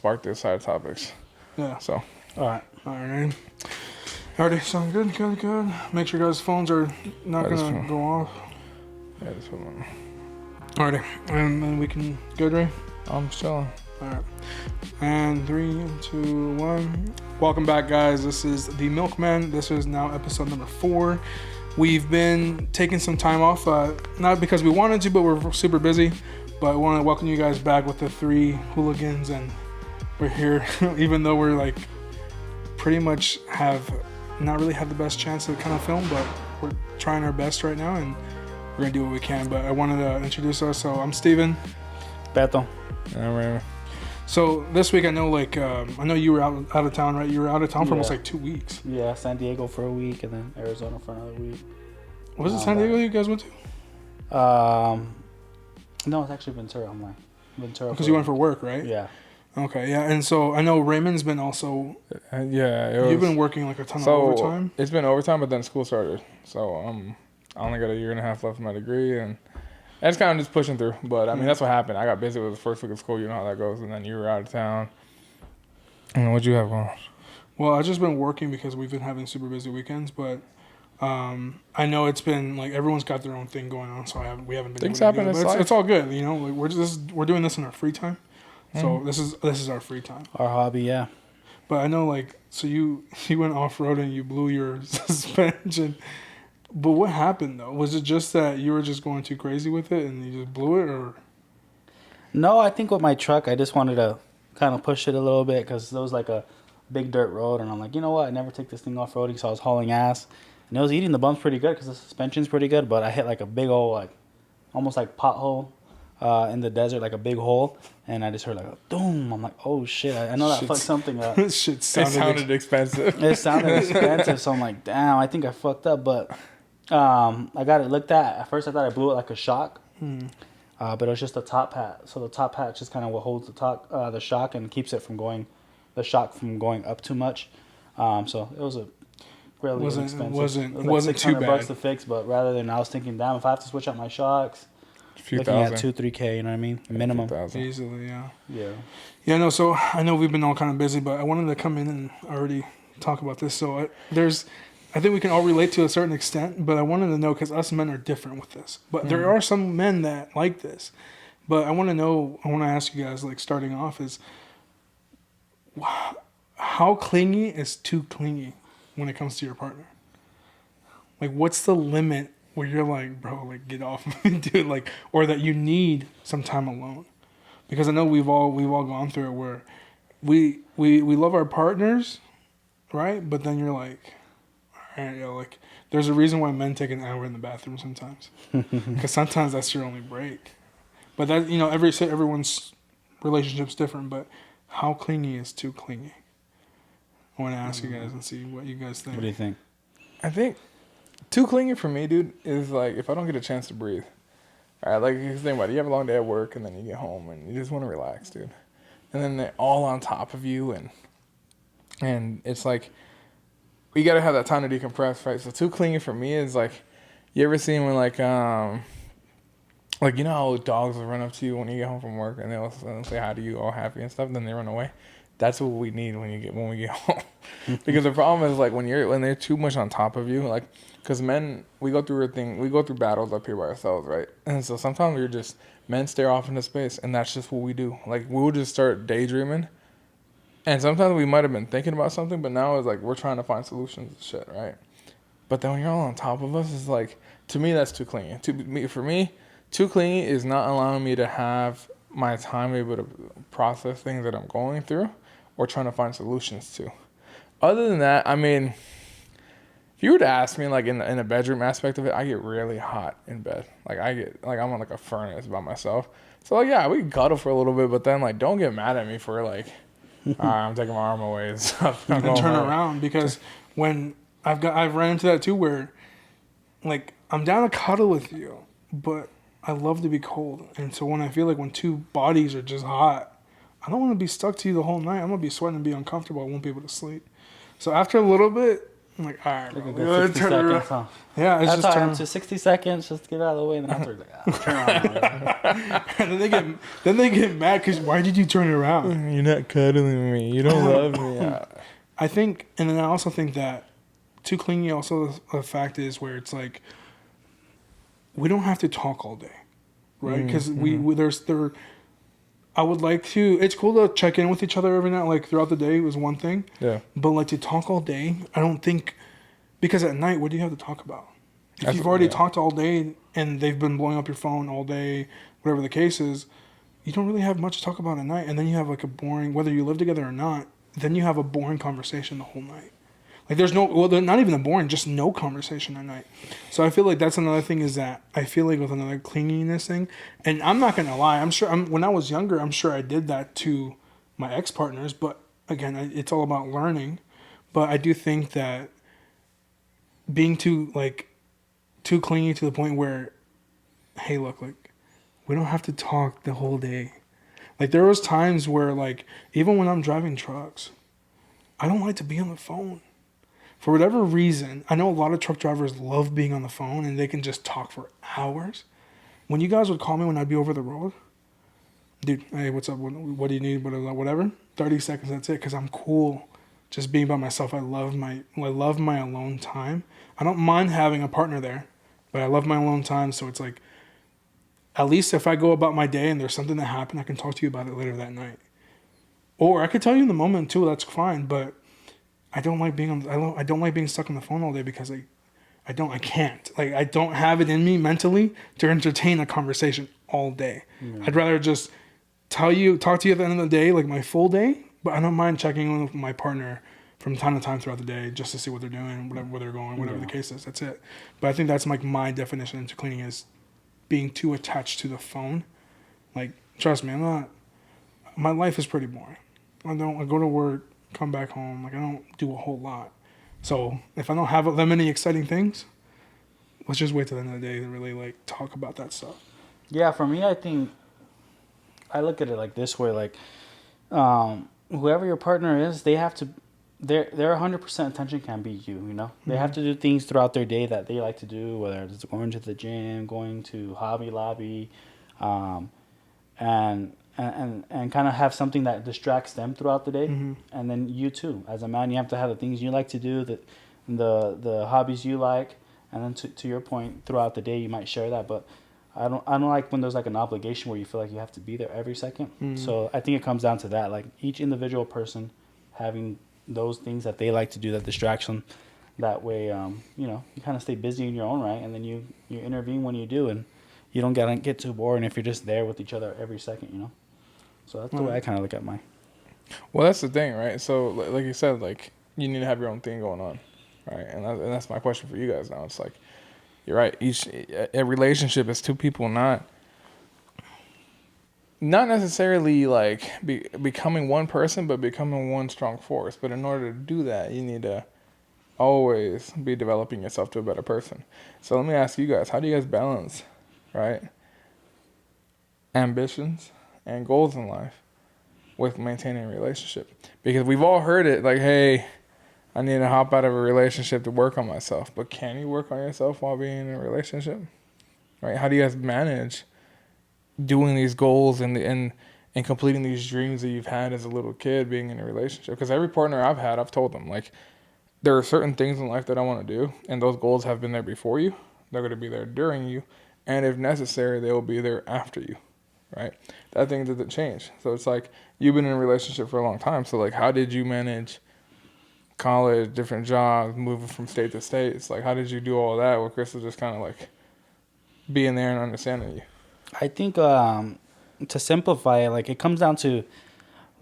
spark this side of topics. Yeah. So. All right. Alrighty, sounds good. Make sure guys' phones are not gonna go off. Yeah, just put them on. Alrighty, and then we can go, Dre. I'm chilling. Alright. And 3, 2, 1. Welcome back, guys. This is The Milkman. This is now episode number 4. We've been taking some time off, not because we wanted to, but we're super busy. But I want to welcome you guys back with the 3 hooligans, and we're here, even though we're like pretty much have not really had the best chance to kind of film, but we're trying our best right now, and we're gonna do what we can. But I wanted to introduce us. So I'm Steven. Beto. So this week, I know you were out of town, right? You were out of town for almost like 2 weeks. Yeah, San Diego for a week, and then Arizona for another week. Was it San Diego you guys went to? No, it's actually Ventura. I'm like Ventura. Because you went for work, right? Yeah. Okay, yeah. And so I know Raymond's been also. You've been working like a ton of overtime. It's been overtime, but then school started. So I only got a year and a half left of my degree, and it's kind of just pushing through. But I mean, that's what happened. I got busy with the first week of school. You know how that goes. And then you were out of town. And what'd you have going on? Well, I've just been working because we've been having super busy weekends, but I know it's been like everyone's got their own thing going on, so we haven't been. Things happen in life. It's all good, you know. Like we're doing this in our free time, so this is our free time. Our hobby, yeah. But I know, so you went off road and you blew your suspension. But what happened though? Was it just that you were just going too crazy with it and you just blew it, or? No, I think with my truck, I just wanted to kind of push it a little bit because there was like a big dirt road, and I'm like, you know what? I never take this thing off roading, so I was hauling ass, and it was eating the bumps pretty good because the suspension's pretty good. But I hit like a big old, almost like pothole in the desert, like a big hole, and I just heard like a boom. I'm like, oh shit! I know that fucked something up. Shit sounded expensive. It sounded expensive, so I'm like, damn, I think I fucked up, but. I got it looked at. At first, I thought I blew it like a shock, but it was just a top hat. So the top hat just kind of what holds the shock and keeps it from going up too much. So it was a really inexpensive. It wasn't too bad. $600 to fix, but rather than I was thinking, damn, if I have to switch out my shocks, looking at $2,000-3,000, you know what I mean, minimum. Easily, yeah. Yeah. No. So I know we've been all kind of busy, but I wanted to come in and already talk about this. So I think we can all relate to a certain extent, but I wanted to know, because us men are different with this. But there are some men that like this. But I want to ask you guys, starting off is, how clingy is too clingy when it comes to your partner? Like, what's the limit where you're like, bro, get off me, dude, or that you need some time alone? Because I know we've all gone through it where we love our partners, right? But then you're like, there's a reason why men take an hour in the bathroom sometimes, because sometimes that's your only break. But that, everyone's relationship's different. But how clingy is too clingy? I want to ask you guys and see what you guys think. What do you think? I think too clingy for me, dude, is if I don't get a chance to breathe. All right, you think about it. You have a long day at work, and then you get home, and you just want to relax, dude. And then they're all on top of you, and it's like. You gotta have that time to decompress, right? So too clingy for me is you ever seen when you know how dogs will run up to you when you get home from work and they'll say hi to you, all happy and stuff, then they run away. That's what we need when we get home. Because the problem is when they're too much on top of you, because men, we go through battles up here by ourselves, right? And so sometimes men stare off into space, and that's just what we do. We'll just start daydreaming. And sometimes we might have been thinking about something, but now it's we're trying to find solutions and shit, right? But then when you're all on top of us, it's to me, that's too clingy. For me, too clingy is not allowing me to have my time able to process things that I'm going through or trying to find solutions to. Other than that, I mean, if you were to ask me, in a bedroom aspect of it, I get really hot in bed. I'm on a furnace by myself. So yeah, we cuddle for a little bit, but then don't get mad at me for I'm taking my arm away and stuff. And turn around, because when I've ran into that too, where I'm down to cuddle with you, but I love to be cold. And so when I feel when two bodies are just hot, I don't want to be stuck to you the whole night. I'm gonna be sweating and be uncomfortable. I won't be able to sleep. So after a little bit, I'm like, all right, Like bro. a good 60 turn around. seconds, huh? Yeah, it's That's just how turn. I'm to 60 seconds, just get out of the way, and then afterwards, like, turn around. And then they get mad because why did you turn around? You're not cuddling me. You don't love me. I think, and then I also think that too clingy. Also, a fact is where it's like we don't have to talk all day, right? Because we I would like to. It's cool to check in with each other every night, like throughout the day was one thing. Yeah. But like to talk all day, I don't think, because at night, what do you have to talk about? If That's you've already yeah. talked all day and they've been blowing up your phone all day, whatever the case is, you don't really have much to talk about at night. And then you have like a boring, whether you live together or not, then you have a boring conversation the whole night. Like there's no, well, not even a boring, just no conversation at night. So I feel like that's another thing is that I feel like with another clinginess thing, and I'm not gonna lie, when I was younger, I'm sure I did that to my ex partners. But again, it's all about learning. But I do think that being too clingy to the point where, hey, look, like we don't have to talk the whole day. Like there was times where like even when I'm driving trucks, I don't like to be on the phone. For whatever reason, I know a lot of truck drivers love being on the phone and they can just talk for hours. When you guys would call me when I'd be over the road, dude, hey, what's up? What do you need? Whatever. 30 seconds, that's it, because I'm cool just being by myself. I love my alone time. I don't mind having a partner there, but I love my alone time. So it's like, at least if I go about my day and there's something that happened, I can talk to you about it later that night. Or I could tell you in the moment too, that's fine, but I don't like being stuck on the phone all day because I can't. Like I don't have it in me mentally to entertain a conversation all day. Yeah. I'd rather just talk to you at the end of the day, like my full day, but I don't mind checking in with my partner from time to time throughout the day just to see what they're doing, where they're going, whatever the case is. That's it. But I think that's like my definition into cleaning is being too attached to the phone. Like, trust me, my life is pretty boring. I go to work, come back home. Like I don't do a whole lot. So if I don't have that many exciting things, let's just wait till the end of the day to really like talk about that stuff. Yeah, for me, I think I look at it like this way: like whoever your partner is, they have to. Their 100% attention can be you. You know, they have to do things throughout their day that they like to do, whether it's going to the gym, going to Hobby Lobby, and kind of have something that distracts them throughout the day. And then you too, as a man, you have to have the things you like to do, the hobbies you like, and then to your point, throughout the day you might share that. But I don't like when there's like an obligation where you feel like you have to be there every second. So I think it comes down to that, like each individual person having those things that they like to do that distracts them. That way, you kind of stay busy in your own right, and then you intervene when you do, and you don't get too bored if you're just there with each other every second. So that's the way I kind of look at mine. Well, that's the thing, right? So, like you said, like you need to have your own thing going on, right? And that's my question for you guys now. It's like, you're right. A relationship is two people, not necessarily like becoming one person, but becoming one strong force. But in order to do that, you need to always be developing yourself to a better person. So let me ask you guys, how do you guys balance, right, ambitions and goals in life with maintaining a relationship? Because we've all heard it, like, hey, I need to hop out of a relationship to work on myself. But can you work on yourself while being in a relationship? Right? How do you guys manage doing these goals and completing these dreams that you've had as a little kid being in a relationship? Because every partner I've had, I've told them, like, there are certain things in life that I want to do, and those goals have been there before you. They're going to be there during you. And if necessary, they will be there after you. Right? That thing doesn't change. So it's like, you've been in a relationship for a long time. So like, how did you manage college, different jobs, moving from state to state? It's like, how did you do all that where Chris was just kind of like being there and understanding you? I think to simplify it, like it comes down to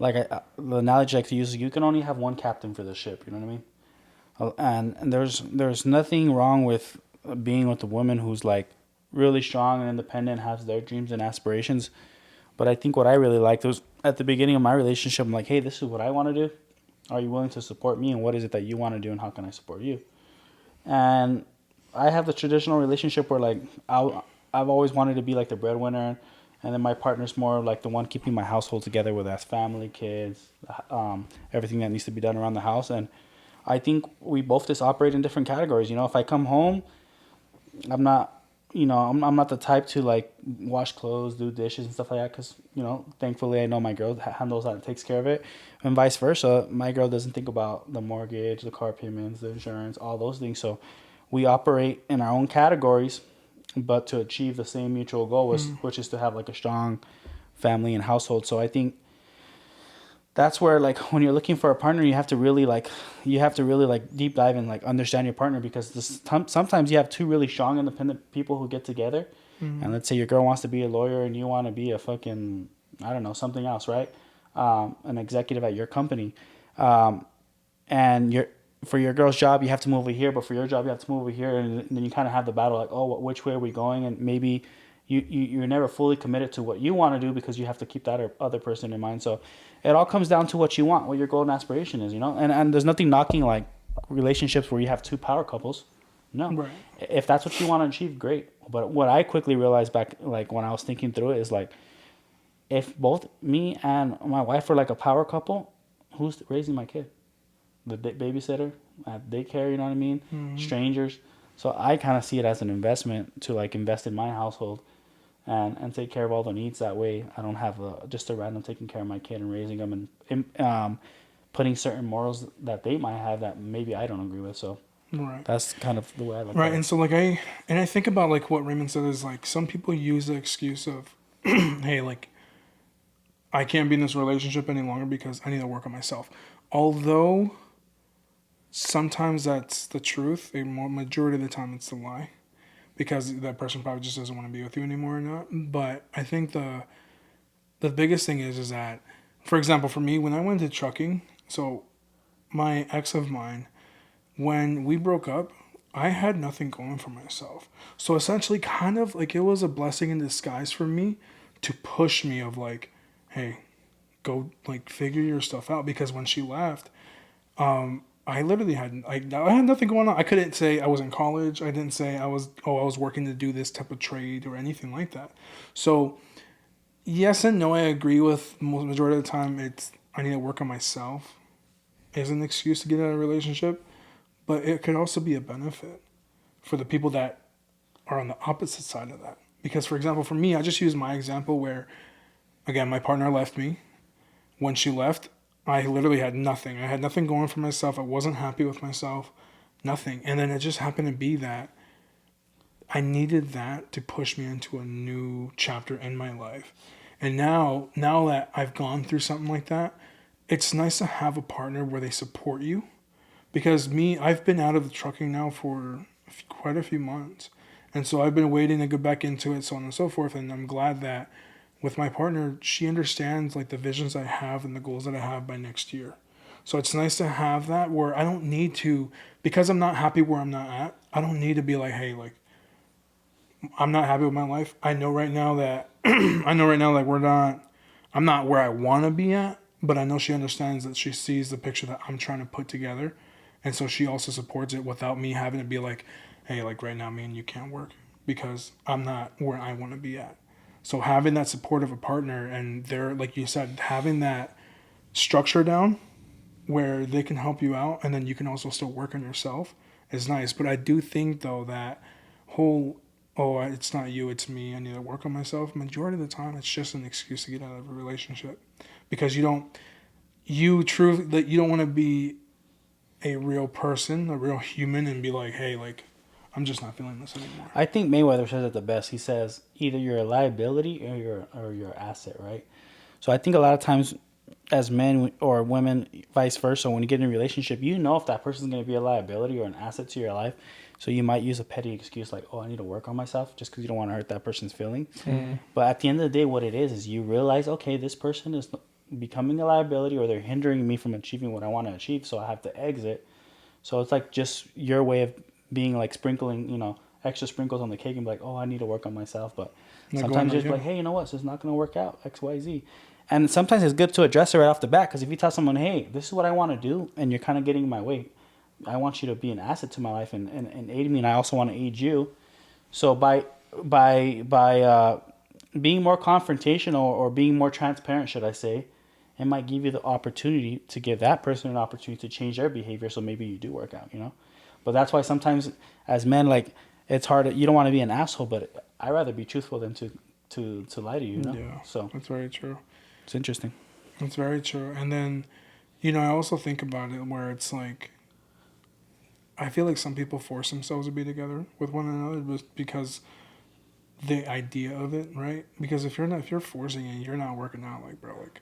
like the analogy I like to use is you can only have one captain for the ship. You know what I mean? And there's nothing wrong with being with a woman who's like really strong and independent, has their dreams and aspirations. But I think what I really liked was at the beginning of my relationship, I'm like, hey, this is what I want to do. Are you willing to support me? And what is it that you want to do? And how can I support you? And I have the traditional relationship where like I've always wanted to be like the breadwinner. And then my partner's more like the one keeping my household together, whether that's family, kids, everything that needs to be done around the house. And I think we both just operate in different categories. You know, if I come home, I'm not, I'm not the type to like wash clothes, do dishes and stuff like that. Because thankfully I know my girl handles that and takes care of it, and vice versa. My girl doesn't think about the mortgage, the car payments, the insurance, all those things. So we operate in our own categories, but to achieve the same mutual goal, which is to have like a strong family and household. So I think that's where like when you're looking for a partner, you have to really like deep dive and like understand your partner, because sometimes you have two really strong independent people who get together, and let's say your girl wants to be a lawyer and you want to be a fucking, I don't know, something else, right? An executive at your company, and for your girl's job you have to move over here, but for your job you have to move over here, and then you kind of have the battle like, oh, which way are we going? And maybe you're never fully committed to what you want to do because you have to keep that other person in mind. So it all comes down to what you want, what your goal and aspiration is, and there's nothing knocking like relationships where you have two power couples. No, Right. if that's what you want to achieve, great. But what I quickly realized back, like when I was thinking through it, is like, if both me and my wife were like a power couple, who's raising my kid? The babysitter at daycare, you know what I mean? Strangers. So I kind of see it as an investment to like invest in my household and take care of all the needs. That way I don't have just a random taking care of my kid and raising them and putting certain morals that they might have that maybe I don't agree with. So Right. that's kind of the way I look Right. at it. And so like I think about like what Raymond said is like some people use the excuse of, hey, like I can't be in this relationship any longer because I need to work on myself. Although sometimes that's the truth, a majority of the time it's the lie, because that person probably just doesn't want to be with you anymore or not. But I think the biggest thing is that, for example, for me, when I went into trucking, so my ex of mine, when we broke up, I had nothing going for myself. So essentially, kind of like it was a blessing in disguise for me to push me of like, hey, go like figure your stuff out. Because when she left, I literally I had nothing going on. I couldn't say I was in college. I didn't say I was working to do this type of trade or anything like that. So yes and no, I agree with most majority of the time. It's I need to work on myself is an excuse to get out of a relationship, but it could also be a benefit for the people that are on the opposite side of that. Because for example, for me, I just use my example where, again, my partner left me. When she left, I literally had nothing. I had nothing going for myself. I wasn't happy with myself, nothing. And then it just happened to be that I needed that to push me into a new chapter in my life. And now that I've gone through something like that, it's nice to have a partner where they support you. Because I've been out of the trucking now for quite a few months. And so I've been waiting to go back into it, so on and so forth. And I'm glad that with my partner, she understands like the visions I have and the goals that I have by next year. So it's nice to have that where I don't need to, because I'm not happy where I'm not at, I don't need to be like, hey, like, I'm not happy with my life. I know right now that I'm not where I want to be at, but I know she understands that she sees the picture that I'm trying to put together. And so she also supports it without me having to be like, hey, like right now, me and you can't work because I'm not where I want to be at. So having that support of a partner and they're, like you said, having that structure down where they can help you out and then you can also still work on yourself is nice. But I do think though that it's not you, it's me, I need to work on myself. Majority of the time, it's just an excuse to get out of a relationship because you don't want to be a real person, a real human, and be like, hey, like, I'm just not feeling this anymore. I think Mayweather says it the best. He says either you're a liability or you're an asset, right? So I think a lot of times as men or women, vice versa, when you get in a relationship, you know if that person's going to be a liability or an asset to your life. So you might use a petty excuse like, oh, I need to work on myself just because you don't want to hurt that person's feelings. Mm. But at the end of the day, what it is you realize, okay, this person is becoming a liability or they're hindering me from achieving what I want to achieve, so I have to exit. So it's like just your way of being like sprinkling, extra sprinkles on the cake and be like, oh, I need to work on myself. But sometimes you're just like, hey, you know what? So it's not going to work out, X, Y, Z. And sometimes it's good to address it right off the bat because if you tell someone, hey, this is what I want to do, and you're kind of getting in my way, I want you to be an asset to my life and aid me, and I also want to aid you. So by being more confrontational or being more transparent, should I say, it might give you the opportunity to give that person an opportunity to change their behavior. So maybe you do work out, you know. But that's why sometimes as men, like, it's hard. You don't want to be an asshole, but I'd rather be truthful than to lie to you, you know. Yeah, So that's very true. it's interesting. That's very true. And then, I also think about it where it's like, I feel like some people force themselves to be together with one another just because the idea of it, right? Because if you're forcing it, you're not working out, like, bro, like,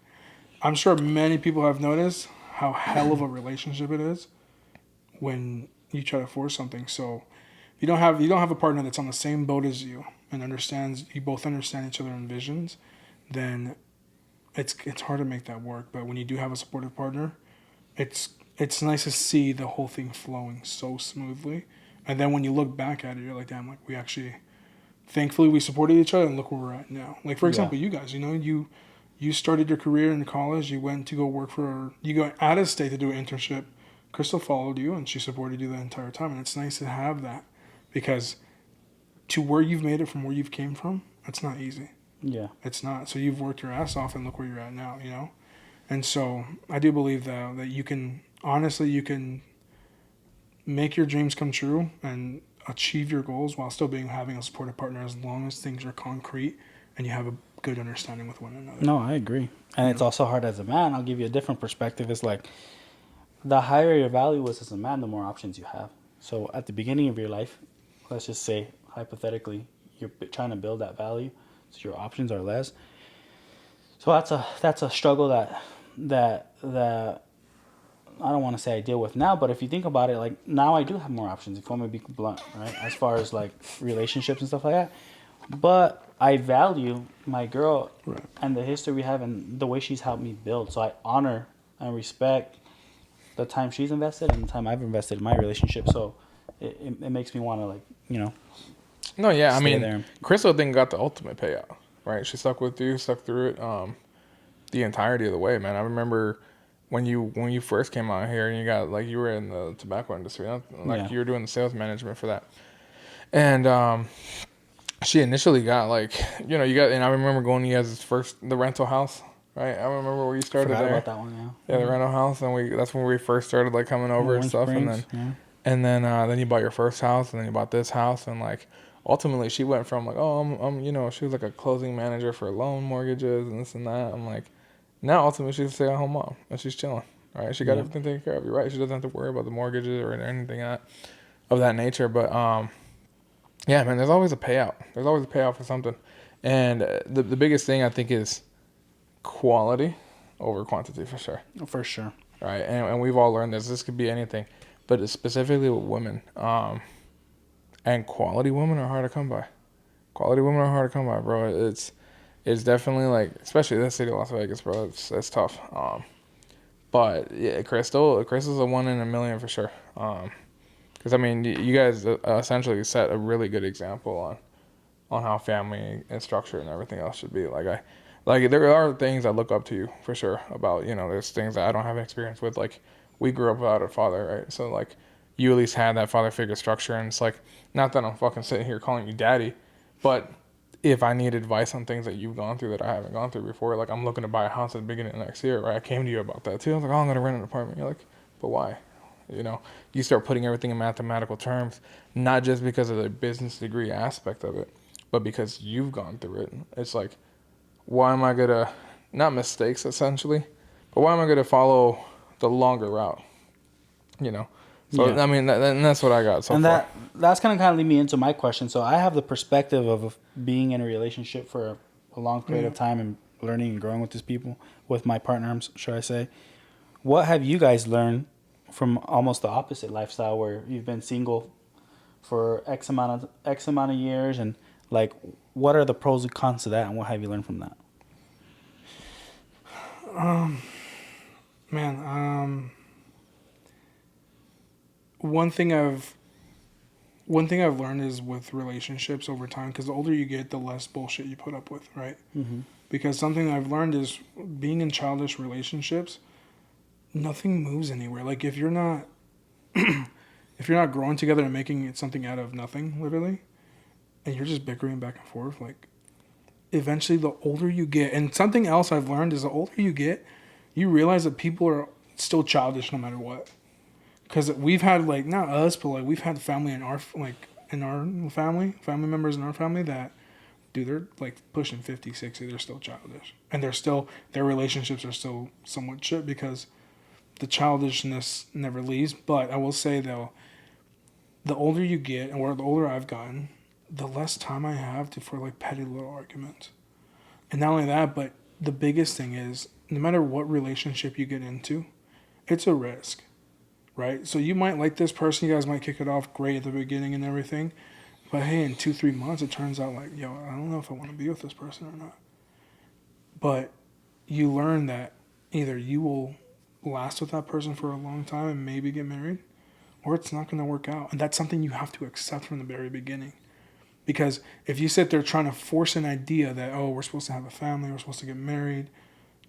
I'm sure many people have noticed how hell of a relationship it is when you try to force something. So you don't have a partner that's on the same boat as you and you both understand each other and visions, then it's hard to make that work. But when you do have a supportive partner, it's nice to see the whole thing flowing so smoothly. And then when you look back at it, you're like, damn, like, we actually, thankfully, we supported each other and look where we're at now. Like, for example, you guys, you started your career in college. You went to go you go out of state to do an internship. Crystal followed you and she supported you the entire time. And it's nice to have that because to where you've made it from where you've came from, it's not easy. Yeah. It's not. So you've worked your ass off and look where you're at now, you know? And so I do believe that you can, honestly, you can make your dreams come true and achieve your goals while still having a supportive partner as long as things are concrete and you have a good understanding with one another. No, I agree. And it's also hard as a man. I'll give you a different perspective. It's like the higher your value is as a man, the more options you have. So at the beginning of your life, let's just say hypothetically, you're trying to build that value, so your options are less. So that's a struggle that I don't want to say I deal with now, but if you think about it, like now I do have more options. If you want me to be blunt, right? As far as like relationships and stuff like that, but I value my girl and the history we have and the way she's helped me build. So I honor and respect the time she's invested and the time I've invested in my relationship. So it makes me want to, like, you know. No, yeah, I mean, there. Crystal then got the ultimate payout, right? She stuck with you, stuck through it, the entirety of the way, man. I remember when you first came out here and you were in the tobacco industry, you were doing the sales management for that, and she initially got and I remember going to you guys' the rental house, right? I remember where you started Forgot there. about that one, yeah. Yeah, the rental house, and that's when we first started like coming over and stuff, Springs, and then you bought your first house, and then you bought this house, and like ultimately she went from like, oh, she was like a closing manager for loan mortgages and this and that. I'm like, now ultimately she's a stay-at-home mom and she's chilling, right? She got everything taken care of. You're right. She doesn't have to worry about the mortgages or anything of that nature. But yeah, man, there's always a payout. There's always a payout for something, and the biggest thing I think is quality over quantity for sure. For sure. Right, and we've all learned this. This could be anything, but specifically with women, and quality women are hard to come by. Quality women are hard to come by, bro. It's definitely like, especially in the city of Las Vegas, bro. It's tough. But yeah, Crystal's a 1 in a million for sure. Because I mean, you guys essentially set a really good example on how family and structure and everything else should be. Like there are things I look up to you for sure about, there's things that I don't have experience with. Like we grew up without a father, right? So like you at least had that father figure structure, and it's like, not that I'm fucking sitting here calling you daddy, but if I need advice on things that you've gone through that I haven't gone through before, like I'm looking to buy a house at the beginning of next year, right? I came to you about that too. I was like, oh, I'm gonna rent an apartment. You're like, but why? You start putting everything in mathematical terms, not just because of the business degree aspect of it, but because you've gone through it. It's like, why am I gonna, not mistakes essentially, but why am I gonna follow the longer route? So yeah. I mean, that's what I got so far. That's kind of lead me into my question. So I have the perspective of being in a relationship for a long period of time and learning and growing with these people, with my partner, should I say. What have you guys learned from almost the opposite lifestyle, where you've been single for X amount of years, and like, what are the pros and cons to that, and what have you learned from that? One thing I've learned is with relationships over time, because the older you get, the less bullshit you put up with, right? Mm-hmm. Because something I've learned is being in childish relationships, nothing moves anywhere. Like if you're not growing together and making it something out of nothing, literally, and you're just bickering back and forth, like eventually the older you get, and something else I've learned is the older you get, you realize that people are still childish no matter what. Because we've had, like, not us, but like we've had family in our family members in our family that, dude, they're like pushing 50, 60. They're still childish, and their relationships are still somewhat shit because the childishness never leaves. But I will say though, the older you get, or the older I've gotten, the less time I have for like petty little arguments. And not only that, but the biggest thing is, no matter what relationship you get into, it's a risk, right? So you might like this person, you guys might kick it off great at the beginning and everything, but hey, in 2-3 months, it turns out like, yo, I don't know if I want to be with this person or not. But you learn that either you will last with that person for a long time and maybe get married, or it's not going to work out. And that's something you have to accept from the very beginning. Because if you sit there trying to force an idea that, oh, we're supposed to have a family, we're supposed to get married,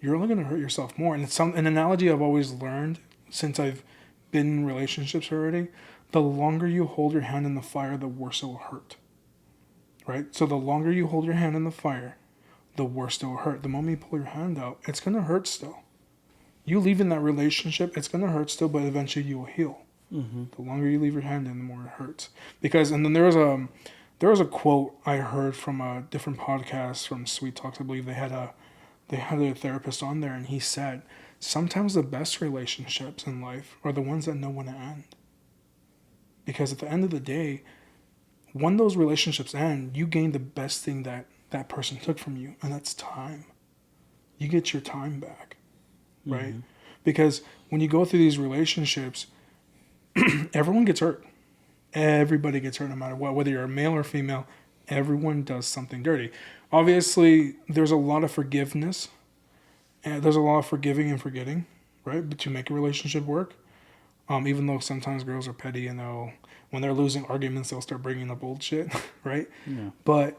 you're only going to hurt yourself more. And it's an analogy I've always learned since I've been in relationships already. The longer you hold your hand in the fire, the worse it will hurt. Right? So the longer you hold your hand in the fire, the worse it will hurt. The moment you pull your hand out, it's going to hurt still. You leave in that relationship, it's going to hurt still, but eventually you will heal. Mm-hmm. The longer you leave your hand in, the more it hurts. Because, and then there was a quote I heard from a different podcast from Sweet Talks. I believe they had a therapist on there, and he said, sometimes the best relationships in life are the ones that know when to end. Because at the end of the day, when those relationships end, you gain the best thing that person took from you, and that's time. You get your time back, right? Mm-hmm. Because when you go through these relationships, everyone gets hurt. Everybody gets hurt no matter what. Whether you're a male or female, everyone does something dirty. Obviously, there's a lot of forgiveness, and there's a lot of forgiving and forgetting, right? But to make a relationship work, even though sometimes girls are petty and when they're losing arguments, they'll start bringing up old shit, right? Yeah. But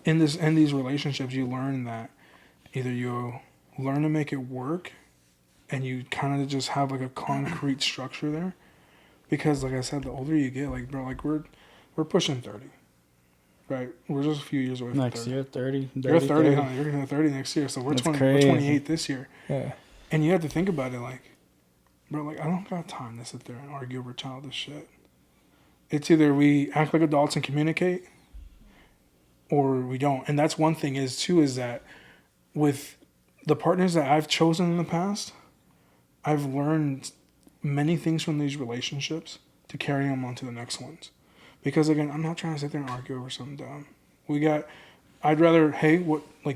in these relationships, you learn that either you learn to make it work, and you kind of just have like a concrete structure there, because like I said, the older you get, like bro, like we're pushing 30, right? We're just a few years away from next 30. Year 30. You're 30, huh? You're gonna 30 next year, so we're 28 this year. Yeah. And you have to think about it, like, bro, like I don't got time to sit there and argue over childish shit. It's either we act like adults and communicate, or we don't. And that's one thing is that with the partners that I've chosen in the past, I've learned many things from these relationships to carry them on to the next ones. Because again, I'm not trying to sit there and argue over something dumb. I'd rather, hey,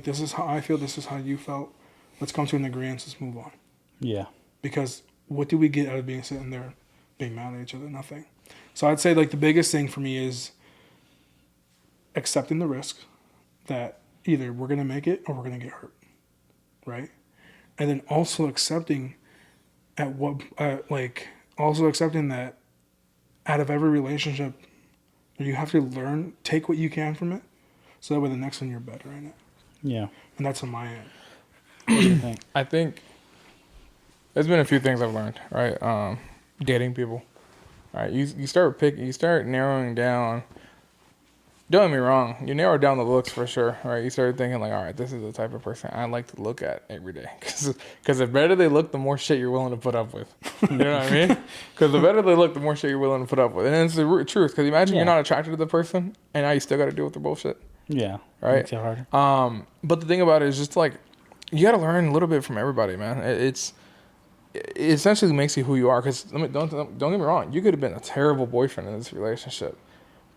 this is how I feel, this is how you felt. Let's come to an agreement, let's move on. Yeah. Because what do we get out of being sitting there being mad at each other? Nothing. So I'd say like the biggest thing for me is accepting the risk that either we're going to make it or we're going to get hurt. Right? And then also accepting that out of every relationship, you have to take what you can from it, so that way the next one you're better in it. Yeah. And that's on my end. What do you think? I think there's been a few things I've learned, right? Dating people. All right, you start narrowing down. Don't get me wrong, you narrow down the looks for sure, right? You start thinking like, all right, this is the type of person I like to look at every day. Because the better they look, the more shit you're willing to put up with. You know what I mean? Because the better they look, the more shit you're willing to put up with. And it's the truth. Because imagine you're not attracted to the person, and now you still got to deal with their bullshit. Yeah. Right? Makes it harder. But the thing about it is just like, you got to learn a little bit from everybody, man. It essentially makes you who you are. Because don't get me wrong, you could have been a terrible boyfriend in this relationship.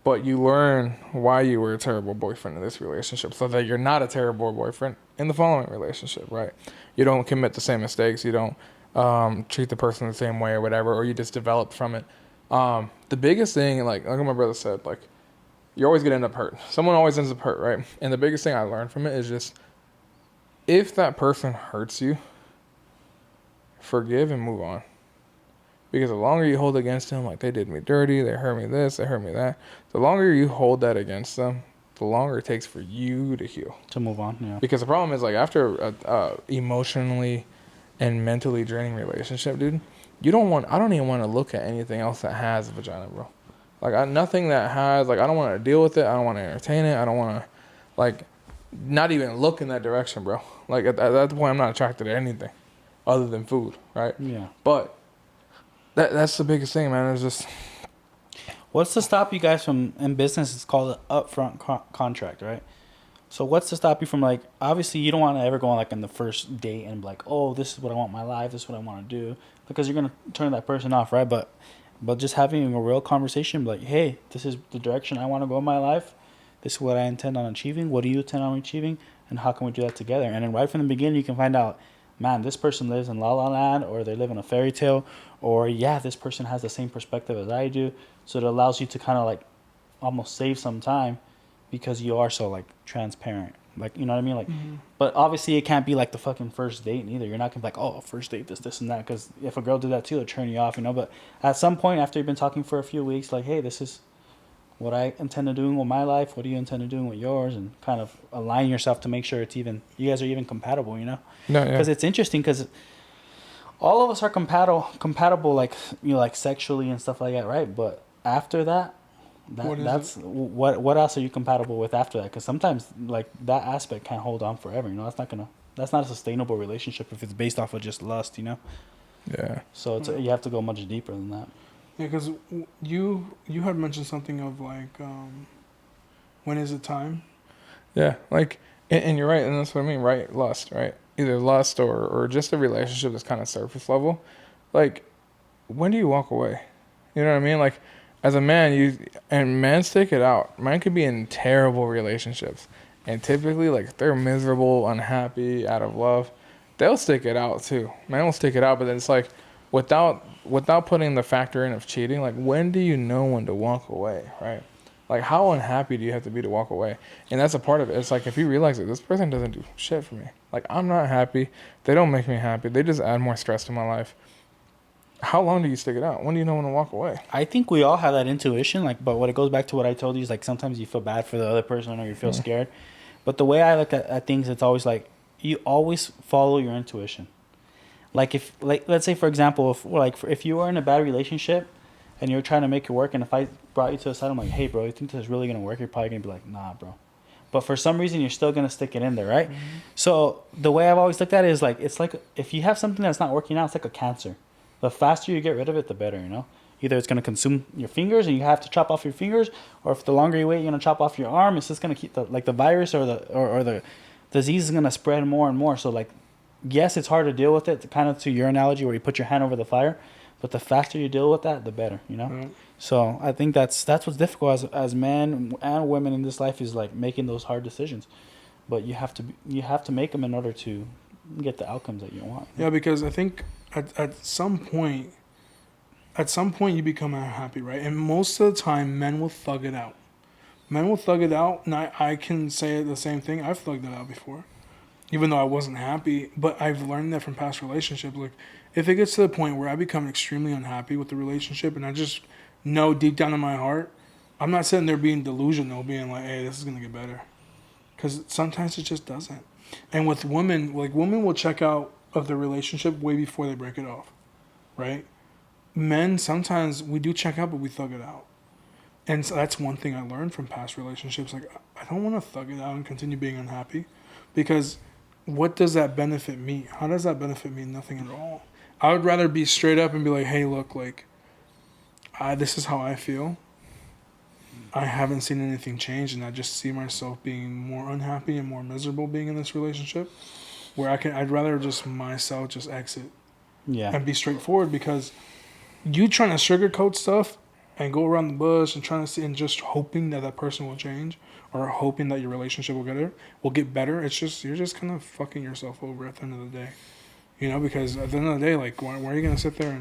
But you learn why you were a terrible boyfriend in this relationship, so that you're not a terrible boyfriend in the following relationship, right? You don't commit the same mistakes. You don't treat the person the same way or whatever, or you just develop from it. The biggest thing, like my brother said, like, you're always going to end up hurt. Someone always ends up hurt, right? And the biggest thing I learned from it is just, if that person hurts you, forgive and move on. Because the longer you hold against them, like, they did me dirty, they hurt me this, they hurt me that, the longer you hold that against them, the longer it takes for you to heal. To move on, yeah. Because the problem is, like, after a emotionally and mentally draining relationship, dude, I don't even want to look at anything else that has a vagina, bro. Like, nothing that has, like, I don't want to deal with it, I don't want to entertain it, I don't want to, like, not even look in that direction, bro. Like at that point, I'm not attracted to anything other than food, right? Yeah. But that's the biggest thing, man. It's just What's to stop you guys from, in business, it's called an upfront contract, right? So what's to stop you from, like, obviously you don't want to ever go on, like, on the first date and be like, oh, this is what I want in my life, this is what I want to do, because you're going to turn that person off, right? But just having a real conversation, like, hey, this is the direction I want to go in my life. This is what I intend on achieving. What do you intend on achieving? And how can we do that together? And then right from the beginning, you can find out, man, this person lives in La La Land, or they live in a fairy tale, or, yeah, this person has the same perspective as I do. So it allows you to kind of, like, almost save some time because you are so, like, transparent. Like, you know what I mean? Like, but obviously it can't be like the fucking first date either. You're not gonna be like, oh, first date, this, and that. Because if a girl did that too, it'll turn you off, you know? But at some point, after you've been talking for a few weeks, like, hey, this is what I intend to doing with my life. What do you intend to doing with yours? And kind of align yourself to make sure it's even, you guys are even compatible, you know? no, Because yeah. it's interesting because all of us are compatible, like, you know, like sexually and stuff like that, right? But after that, that's what else are you compatible with after that? Because sometimes, like, that aspect can't hold on forever, you know? That's not a sustainable relationship if it's based off of just lust, you know? Yeah. So it's you have to go much deeper than that. Yeah, because you had mentioned something of like, when is it time? Yeah, like, and you're right, and that's what I mean, right? Lust, right? Either lust or just a relationship that's kind of surface level. Like, when do you walk away? You know what I mean? Like, as a man, and men stick it out. Men could be in terrible relationships, and typically, like, if they're miserable, unhappy, out of love, they'll stick it out too. Men will stick it out, but then it's like, without putting the factor in of cheating, like, when do you know when to walk away, right? Like, how unhappy do you have to be to walk away? And that's a part of it. It's like, if you realize that this person doesn't do shit for me. Like, I'm not happy. They don't make me happy. They just add more stress to my life. How long do you stick it out? When do you know when to walk away? I think we all have that intuition, like, but when it goes back to what I told you, is like sometimes you feel bad for the other person or you feel scared. But the way I look at things, it's always like you always follow your intuition. Like, if, like, let's say for example, if you were in a bad relationship and you're trying to make it work, and if I brought you to the side, I'm like, hey bro, you think this is really gonna work? You're probably gonna be like, nah bro. But for some reason you're still gonna stick it in there, right? So the way I've always looked at it is like, it's like if you have something that's not working out, it's like a cancer. The faster you get rid of it, the better, you know? Either it's going to consume your fingers and you have to chop off your fingers, or if the longer you wait, you're going to chop off your arm. It's just going to keep the virus or the disease is going to spread more and more. So, like, yes, it's hard to deal with it, kind of to your analogy where you put your hand over the fire, but the faster you deal with that, the better, you know? Right. So I think that's what's difficult as men and women in this life, is like making those hard decisions. But you have to make them in order to get the outcomes that you want. Yeah, because I think at some point you become unhappy, right? And most of the time, men will thug it out. Men will thug it out, and I can say the same thing. I've thugged it out before, even though I wasn't happy. But I've learned that from past relationships. Like, if it gets to the point where I become extremely unhappy with the relationship, and I just know deep down in my heart, I'm not sitting there being delusional, being like, hey, this is going to get better. Because sometimes it just doesn't. And with women, like, women will check out of the relationship way before they break it off, right? Men, sometimes we do check out, but we thug it out. And so that's one thing I learned from past relationships. Like, I don't want to thug it out and continue being unhappy, because what does that benefit me? How does that benefit me? Nothing at all. I would rather be straight up and be like, hey, look, like, this is how I feel. I haven't seen anything change, and I just see myself being more unhappy and more miserable being in this relationship, where I'd rather just myself just exit and be straightforward, because you trying to sugarcoat stuff and go around the bush and trying to see and just hoping that person will change, or hoping that your relationship will get better. It's just, you're just kind of fucking yourself over at the end of the day, you know, because at the end of the day, like, why are you going to sit there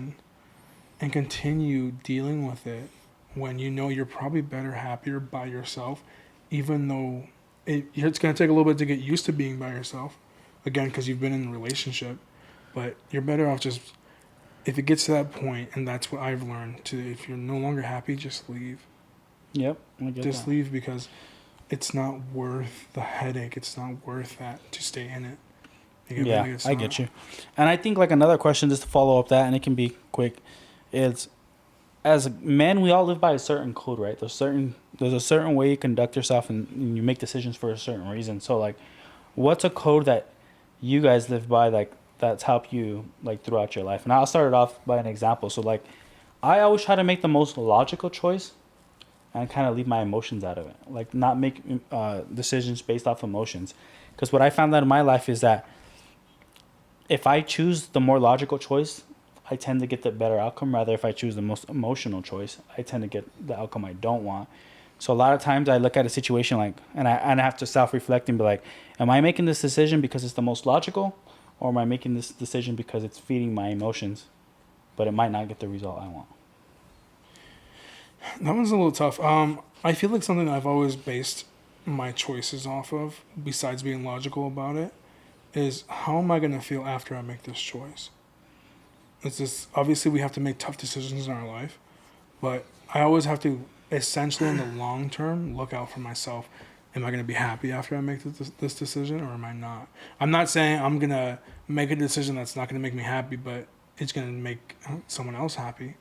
and continue dealing with it when you know you're probably better, happier by yourself, even though it's going to take a little bit to get used to being by yourself, again, because you've been in a relationship. But you're better off just, if it gets to that point, and that's what I've learned, if you're no longer happy, just leave. Yep. I get Just that. leave, because it's not worth the headache. It's not worth that to stay in it. Yeah, I get you. And I think, like, another question just to follow up that, and it can be quick, is as men, we all live by a certain code, right? There's a certain way you conduct yourself, and you make decisions for a certain reason. So like, what's a code that you guys live by, like that's helped you like throughout your life? And I'll start it off by an example. So like, I always try to make the most logical choice and kind of leave my emotions out of it. Like not make decisions based off emotions. Because what I found out in my life is that if I choose the more logical choice, I tend to get the better outcome. Rather, if I choose the most emotional choice, I tend to get the outcome I don't want. So a lot of times I look at a situation like, and I have to self-reflect and be like, am I making this decision because it's the most logical, or am I making this decision because it's feeding my emotions, but it might not get the result I want? That one's a little tough. I feel like something I've always based my choices off of, besides being logical about it, is how am I going to feel after I make this choice? It's just, obviously we have to make tough decisions in our life, but I always have to, essentially in the long term, look out for myself. Am I going to be happy after I make this decision, or am I not? I'm not saying I'm going to make a decision that's not going to make me happy, but it's going to make someone else happy.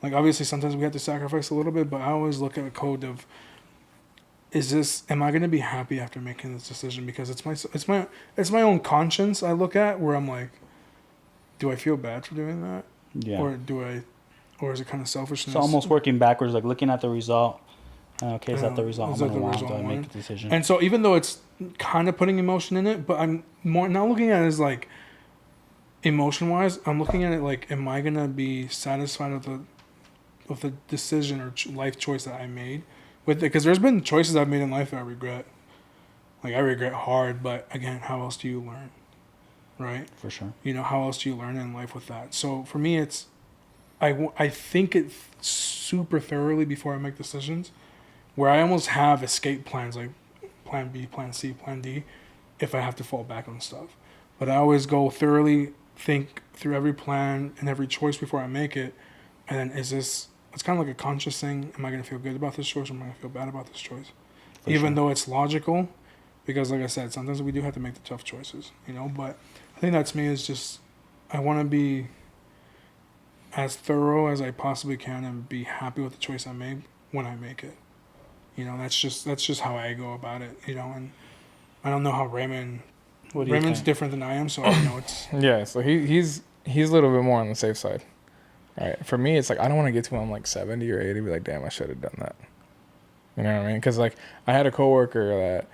Like, obviously sometimes we have to sacrifice a little bit, but I always look at a code of, am I going to be happy after making this decision? Because it's my own conscience I look at, where I'm like, do I feel bad for doing that? Yeah. Or is it kind of selfishness? So almost working backwards, like looking at the result. Okay, is that the result Is I'm that going to the want? result Do I I make want? a decision? And so even though it's kind of putting emotion in it, but I'm more now looking at it as like, emotion wise, I'm looking at it like, am I gonna be satisfied with the decision or life choice that I made with it? Because there's been choices I've made in life that I regret. Like, I regret hard, but again, how else do you learn, right? For sure. You know, how else do you learn in life with that? So for me, it's I think it super thoroughly before I make decisions, where I almost have escape plans, like plan B, plan C, plan D, if I have to fall back on stuff. But I always go thoroughly think through every plan and every choice before I make it. And then it's kind of like a conscious thing. Am I going to feel good about this choice, or am I going to feel bad about this choice? For Even sure. though it's logical, because like I said, sometimes we do have to make the tough choices, you know, but I think that's me, is just, I want to be as thorough as I possibly can and be happy with the choice I made when I make it. You know, that's just how I go about it, you know, and I don't know how Raymond's think? different than I am, so I know it's Yeah, so he's a little bit more on the safe side. Right. For me, it's like I don't want to get to when I'm like 70 or 80, be like, damn, I should have done that. You know what I mean? Because like I had a coworker that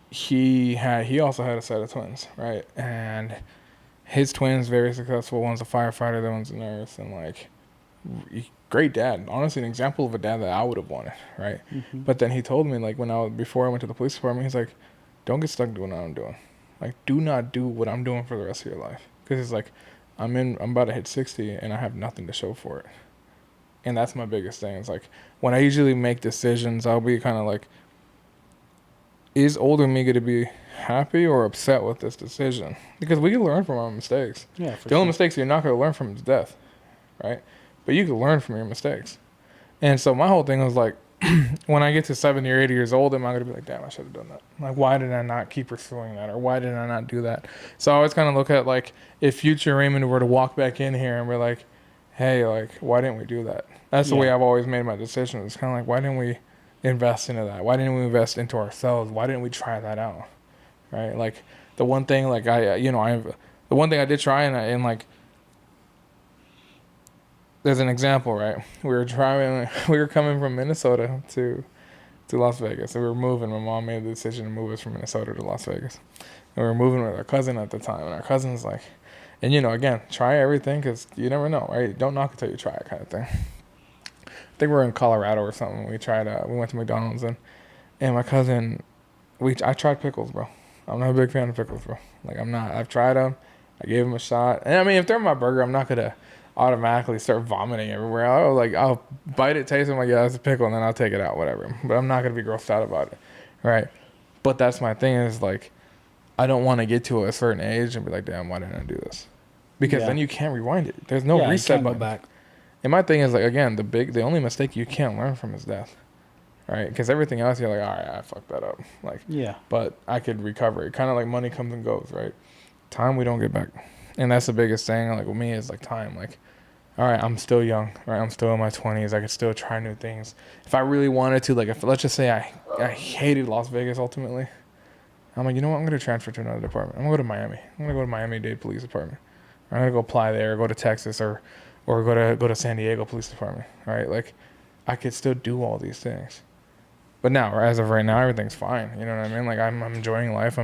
he also had a set of twins, right? And his twins very successful. One's a firefighter, the one's a nurse, and like great dad. Honestly, an example of a dad that I would have wanted, right? Mm-hmm. But then he told me like before I went to the police department, he's like, don't get stuck doing what I'm doing. Like, do not do what I'm doing for the rest of your life, because it's like I'm about to hit 60 and I have nothing to show for it. And that's my biggest thing. It's like when I usually make decisions, I'll be kind of like, is older me going to be happy or upset with this decision? Because we can learn from our mistakes. Yeah, for The only sure. mistakes you're not going to learn from is death, right? But you can learn from your mistakes. And so my whole thing was like, when I get to 70 or 80 years old, am I going to be like, damn, I should have done that? Like, why did I not keep pursuing that? Or why did I not do that? So I always kind of look at, like, if future Raymond were to walk back in here and be like, hey, like, why didn't we do that? That's the way I've always made my decisions. It's kind of like, why didn't we invest into that? Why didn't we invest into ourselves? Why didn't we try that out? Right? Like, the one thing, like, the one thing I did try, and like, there's an example, right? We were coming from Minnesota to Las Vegas. And we were moving. My mom made the decision to move us from Minnesota to Las Vegas. And we were moving with our cousin at the time. And our cousin's like, and again, try everything, because you never know, right? Don't knock it till you try it, kind of thing. I think we were in Colorado or something. We went to McDonald's, and my cousin, I tried pickles, bro. I'm not a big fan of pickles, bro. Like, I'm not. I've tried them. I gave them a shot. And I mean, if they're in my burger, I'm not going to automatically start vomiting everywhere. I'll bite it, taste it, I'm like, yeah, that's a pickle, and then I'll take it out, whatever. But I'm not going to be grossed out about it, right? But that's my thing, is like, I don't want to get to a certain age and be like, damn, why didn't I do this? Because then you can't rewind it. There's no reset button. Go back. And my thing is, like, again, the only mistake you can't learn from is death, right? Because everything else, you're like, all right, I fucked that up. Like, Yeah. but I could recover it. Kind of like money comes and goes, right? Time we don't get back. And that's the biggest thing, like, with me, is like time. Like, all right, I'm still young, right? I'm still in my 20s. I could still try new things. If I really wanted to, like, if let's just say I hated Las Vegas ultimately, I'm like, you know what? I'm gonna transfer to another department. I'm gonna go to Miami. I'm gonna go to Miami-Dade Police Department. I'm gonna go apply there, or go to Texas, or go to San Diego Police Department. All right, like, I could still do all these things. But now, as of right now, everything's fine. You know what I mean? Like, I'm enjoying life.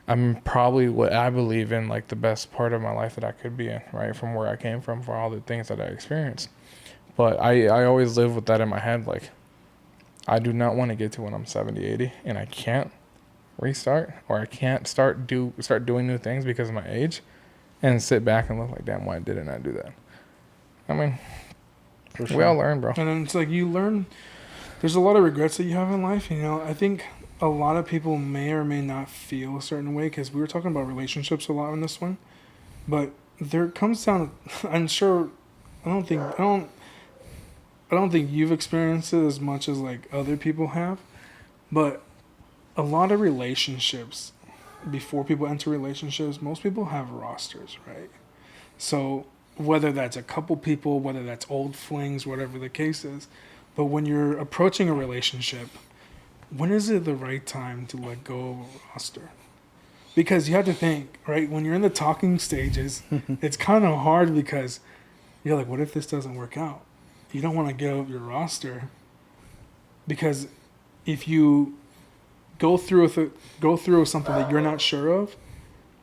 I'm probably what I believe in, like, the best part of my life that I could be in, right? From where I came from, for all the things that I experienced. But I always live with that in my head. Like, I do not want to get to when I'm 70, 80, and I can't restart, or I can't start doing new things because of my age, and sit back and look like, damn, why didn't I do that? I mean, For we all sure. learn, bro. And then it's like you learn. There's a lot of regrets that you have in life. You know, I think a lot of people may or may not feel a certain way because we were talking about relationships a lot in this one, but there comes down. I'm sure. I don't think you've experienced it as much as like other people have, but a lot of relationships, before people enter relationships, most people have rosters, right? So whether that's a couple people, whether that's old flings, whatever the case is, but when you're approaching a relationship, when is it the right time to let go of a roster? Because you have to think, right? When you're in the talking stages, it's kind of hard because you're like, what if this doesn't work out? You don't want to give up your roster because if you go through something that you're not sure of,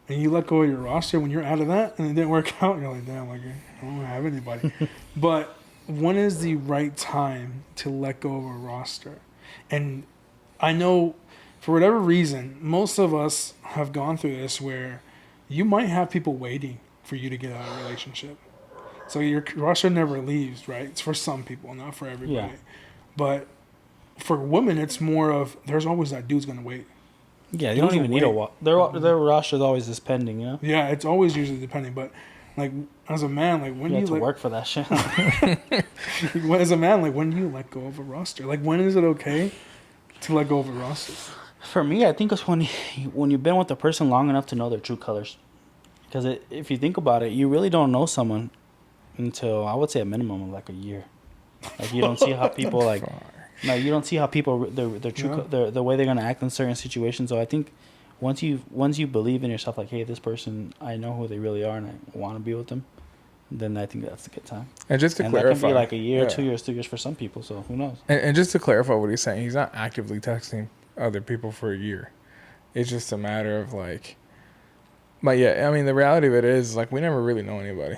and you let go of your roster when you're out of that and it didn't work out, you're like, damn, like I don't have anybody. But when is the right time to let go of a roster? And I know for whatever reason, most of us have gone through this where you might have people waiting for you to get out of a relationship. So your roster never leaves, right? It's for some people, not for everybody. Yeah. But for women, it's more of there's always that dude's gonna wait. Yeah, you Dudes don't even will need a wait. their roster's always just pending, you know. Yeah, it's always usually depending. But like as a man, like when You do have you to let, work for that shit. as a man, like when do you let go of a roster? Like when is it okay to let go of a roster? For me, I think it's when you've been with a person long enough to know their true colors. Because if you think about it, you really don't know someone until I would say a minimum of like a year. Like you don't see how people like. No, you don't see how people their true the way they're gonna act in certain situations. So I think once you believe in yourself, like, hey, this person, I know who they really are, and I want to be with them, then I think that's a good time. And just to And clarify, that can be like a year, yeah. 2 years, 3 years for some people. So who knows? And just to clarify what he's saying, he's not actively texting other people for a year. It's just a matter of like, but yeah, I mean, the reality of it is like we never really know anybody,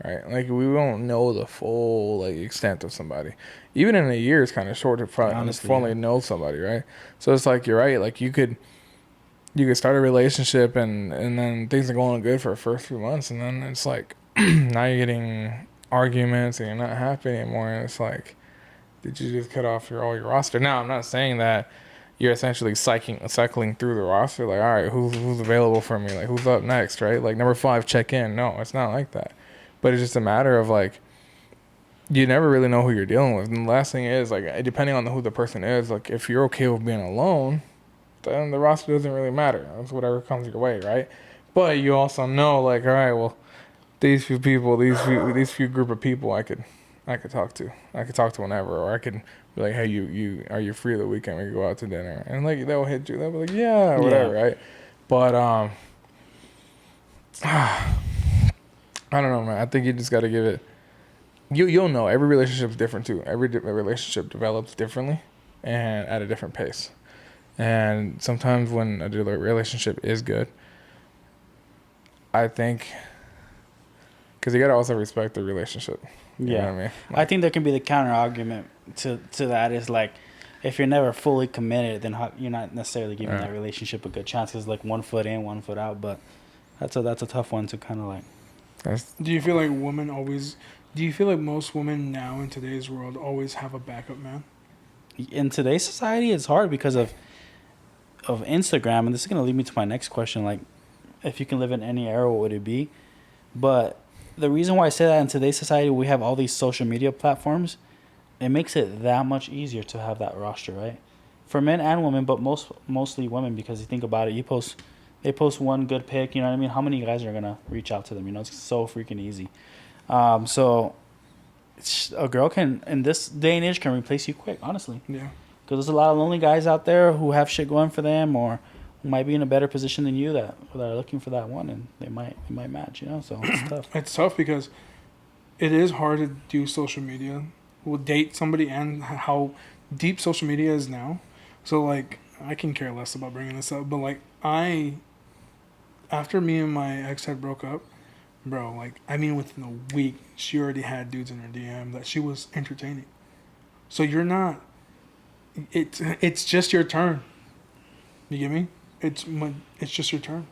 right? Like we won't know the full like extent of somebody. Even in a year, it's kind of short to Honestly, formally know somebody, right? So it's like you're right. Like you could start a relationship and then things are going good for the first few months, and then it's like now you're getting arguments and you're not happy anymore, and it's like, did you just cut off all your roster? Now I'm not saying that you're essentially cycling through the roster, like, all right, who's available for me, like who's up next, right? Like number 5, check in. No, it's not like that, but it's just a matter of like you never really know who you're dealing with. And the last thing is like, depending on who the person is, like if you're okay with being alone, then the roster doesn't really matter. It's whatever comes your way, right? But you also know, like, all right, well, these few people, these few group of people, I could talk to. I could talk to whenever, or I could be like, hey, you are you free the weekend? We could go out to dinner, and like they'll hit you. They'll be like, yeah, or whatever, right? But I don't know, man. I think you just got to give it. You'll know. Every relationship is different too. Every relationship develops differently, and at a different pace. And sometimes when a relationship is good, I think, because you got to also respect the relationship. You know what I mean? Like, I think there can be the counter argument to that is like, if you're never fully committed, then you're not necessarily giving that relationship a good chance. Because like 1 foot in, 1 foot out. But that's a tough one to kind of like. Do you feel like women always? Do you feel like most women now in today's world always have a backup man? In today's society, it's hard because of Instagram, and this is gonna lead me to my next question. Like, if you can live in any era, what would it be? But the reason why I say that in today's society, we have all these social media platforms. It makes it that much easier to have that roster, right? For men and women, but mostly women, because you think about it, they post one good pic, you know what I mean? How many guys are gonna reach out to them? You know, it's so freaking easy. So a girl can, in this day and age, can replace you quick, honestly. Yeah. Because there's a lot of lonely guys out there who have shit going for them, or who might be in a better position than you that are looking for that one, and they might match. So it's tough. It's tough because it is hard to do social media. We'll date somebody and how deep social media is now. So like, I can care less about bringing this up, but like after me and my ex had broke up, bro, like I mean within a week she already had dudes in her DM that she was entertaining. So you're not. It's just your turn. You get me? It's just your turn,